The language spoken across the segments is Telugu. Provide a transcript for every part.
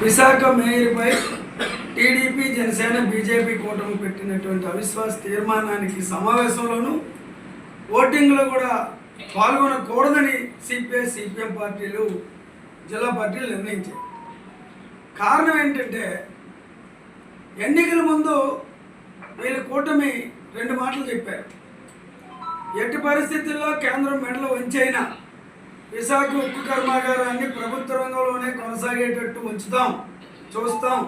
విశాఖ మేయర్పై టీడీపీ జనసేన బీజేపీ కూటమి పెట్టినటువంటి అవిశ్వాస తీర్మానానికి సమావేశంలోనూ ఓటింగ్లో కూడా పాల్గొనకూడదని సిపిఐ సిపిఎం పార్టీలు జిల్లా పార్టీలు నిర్ణయించాయి. కారణం ఏంటంటే ఎన్నికల ముందు వీళ్ళ కూటమి రెండు మాటలు చెప్పారు. ఎట్టి పరిస్థితుల్లో కేంద్రం మెడలు వంచైనా విశాఖ ఉక్కు కర్మాగారాన్ని ప్రభుత్వ రంగంలోనే కొనసాగేటట్టు ఉంచుతాం, చూస్తాం,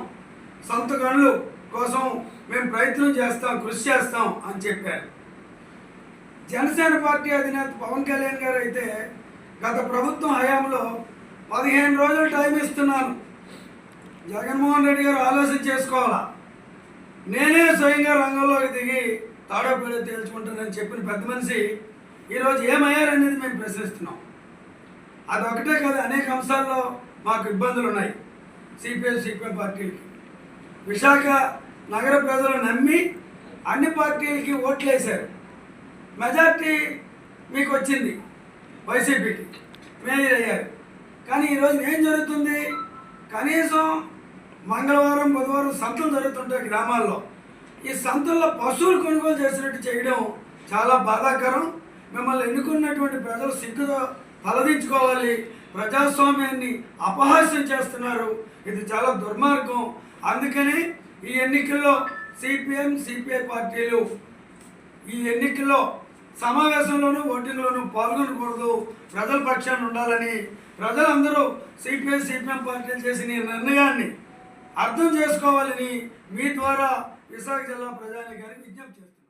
సొంత గనుల కోసం మేము ప్రయత్నం చేస్తాం, కృషి చేస్తాం అని చెప్పారు. జనసేన పార్టీ అధినేత పవన్ కళ్యాణ్ గారు అయితే గత ప్రభుత్వం హయాంలో 15 రోజులు టైం ఇస్తున్నాను, జగన్మోహన్ రెడ్డి గారు ఆలోచన చేసుకోవాలా, నేనే స్వయంగా రంగంలోకి దిగి తాడోపేడో తేల్చుకుంటానని చెప్పిన పెద్ద మనిషి ఈరోజు ఏమయ్యారనేది మేము ప్రశ్నిస్తున్నాం. అదొకటే కాదు, అనేక అంశాల్లో మాకు ఇబ్బందులు ఉన్నాయి. సిపిఐ సిపిఎం పార్టీలకి విశాఖ నగర ప్రజలు నమ్మి అన్ని పార్టీలకి ఓట్లు వేశారు. మెజార్టీ మీకు వచ్చింది, వైసీపీకి మేయర్ అయ్యారు. కానీ ఈరోజు ఏం జరుగుతుంది? కనీసం మంగళవారం బుధవారం సంతలు జరుగుతుంటాయి గ్రామాల్లో. ఈ సంతల్లో పశువులు కొనుగోలు చేసినట్టు చేయడం చాలా బాధాకరం. మిమ్మల్ని ఎన్నుకున్నటువంటి ప్రజలు సిగ్గుతో తలదించుకోవాలి. ప్రజాస్వామ్యాన్ని అపహాస్యం చేస్తున్నారు. ఇది చాలా దుర్మార్గం. అందుకని ఈ ఎన్నికల్లో సిపిఎం సిపిఐ పార్టీలు ఈ ఎన్నికల్లో సమావేశంలోనూ ఓటింగ్లోనూ పాల్గొనకూడదు, ప్రజల పక్షాన్ని ఉండాలని ప్రజలందరూ సిపిఐ సిపిఎం పార్టీలు చేసిన ఈ నిర్ణయాన్ని అర్థం చేసుకోవాలని మీ ద్వారా విశాఖ జిల్లా ప్రజానీకానికి విజ్ఞప్తి చేస్తున్నారు.